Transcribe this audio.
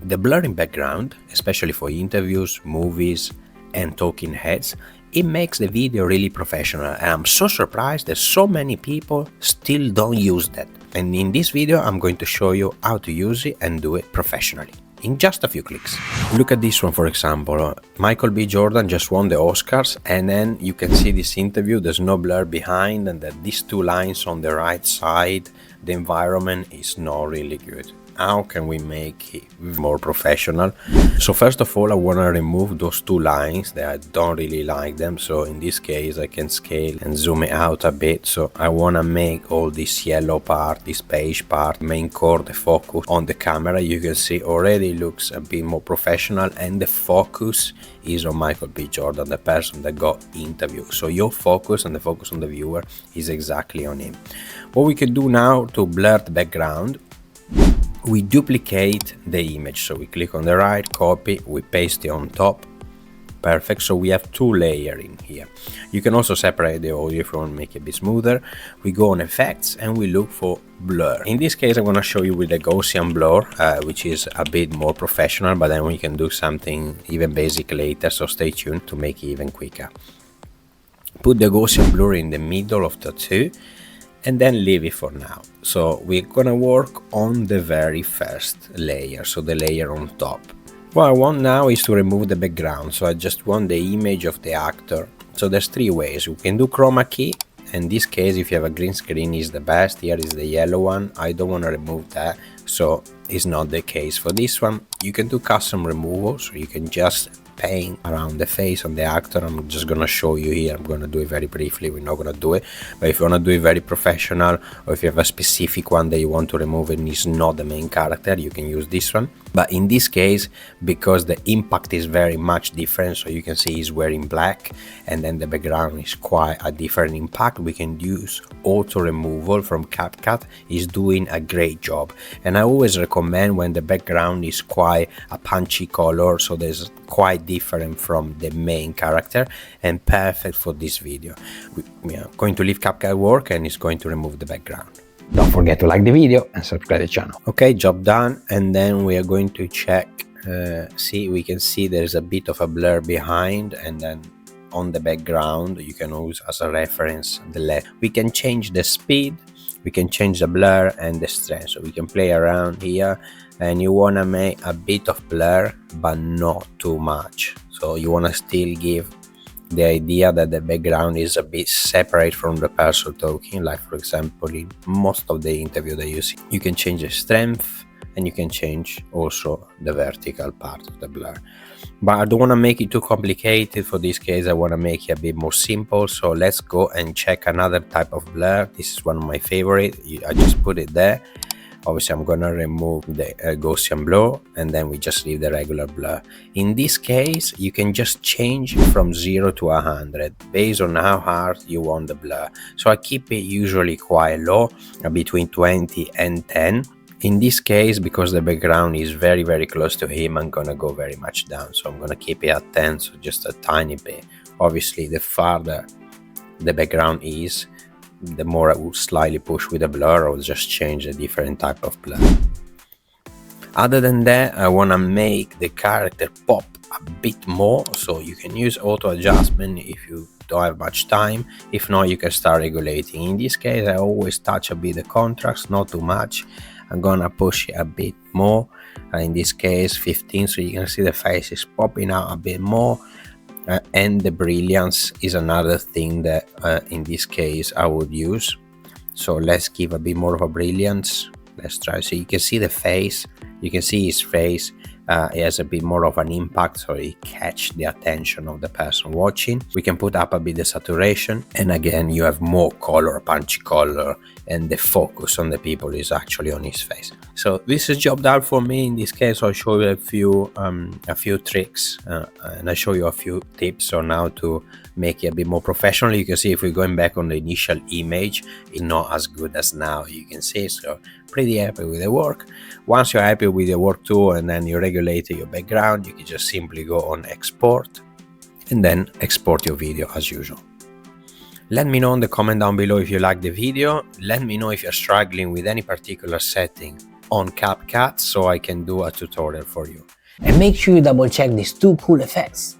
The blurring background, especially for interviews, movies, and talking heads, it makes the video really professional, and I'm so surprised that so many people still don't use that. And in this video I'm going to show you how to use it and do it professionally in just a few clicks. Look at this one, for example. Michael B. Jordan just won the Oscars, and then you can see this interview, there's no blur behind, and that these two lines on the right side, the environment is not really good. How can we make it more professional? So first of all, I want to remove those two lines that I don't really like them. So in this case, I can scale and zoom it out a bit. So I want to make all this yellow part, this beige part, main core, the focus on the camera. You can see already looks a bit more professional, and the focus is on Michael B. Jordan, the person that got interviewed. So your focus and the focus on the viewer is exactly on him. What we can do now to blur the background, we duplicate the image. So we click on the right, copy, we paste it on top. Perfect. So we have two layers in here. You can also separate the audio if you want to make it a bit smoother. We go on effects and we look for blur. In this case, I'm going to show you with the Gaussian blur, which is a bit more professional, but then we can do something even basic later. So stay tuned to make it even quicker. Put the Gaussian blur in the middle of the two, and then leave it for now. So we're gonna work on the very first layer, so the layer on top. What I want now is to remove the background, so I just want the image of the actor. So there's three ways. We can do chroma key. In this case, if you have a green screen, is the best. Here is the yellow one. I don't want to remove that, so it's not the case for this one. You can do custom removal, so you can just paint around the face on the actor. I'm just gonna show you here. I'm gonna do it very briefly. We're not gonna do it, but if you want to do it very professional, or if you have a specific one that you want to remove and it's not the main character, you can use this one. But in this case, because the impact is very much different, so you can see he's wearing black and then the background is quite a different impact, we can use auto removal from CapCut. Is doing a great job, and I always recommend when the background is quite a punchy color, so there's quite different from the main character, and perfect for this video. We are going to leave CapCut work, and it's going to remove the background. Don't forget to like the video and subscribe to the channel. Okay, job done. And then we are going to check, we can see there's a bit of a blur behind, and then on the background you can use as a reference the left. We can change the speed, we can change the blur and the strength, so we can play around here. And you want to make a bit of blur but not too much, so you want to still give the idea that the background is a bit separate from the person talking, like for example in most of the interview that you see. You can change the strength, and you can change also the vertical part of the blur, but I don't want to make it too complicated. For this case, I want to make it a bit more simple. So let's go and check another type of blur. This is one of my favorite. I just put it there. Obviously, I'm gonna remove the Gaussian blur, and then we just leave the regular blur. In this case, you can just change from 0 to 100 based on how hard you want the blur. So I keep it usually quite low, between 20 and 10. In this case, because the background is very, very close to him, I'm gonna go very much down. So I'm gonna keep it at 10, so just a tiny bit. Obviously, the farther the background is, the more I would slightly push with a blur, or just change a different type of blur. Other than that, I want to make the character pop a bit more, so you can use auto adjustment if you don't have much time. If not, you can start regulating. In this case, I always touch a bit the contrast, not too much. I'm gonna push it a bit more, in this case 15, so you can see the face is popping out a bit more. And the brilliance is another thing that in this case I would use. So let's give a bit more of a brilliance. Let's try. So you can see the face, you can see his face. It has a bit more of an impact, so it catch the attention of the person watching. We can put up a bit the saturation, and again you have more color, punchy color, and the focus on the people is actually on his face. So this is job done for me. In this case, I'll show you a few tricks, and I show you a few tips on how to make it a bit more professional. You can see if we're going back on the initial image, it's not as good as now, you can see. So pretty happy with the work. Once you're happy with the work too, and then you regulate your background, you can just simply go on export and then export your video as usual. Let me know in the comment down below if you like the video. Let me know if you're struggling with any particular setting on CapCut so I can do a tutorial for you. And make sure you double check these two cool effects.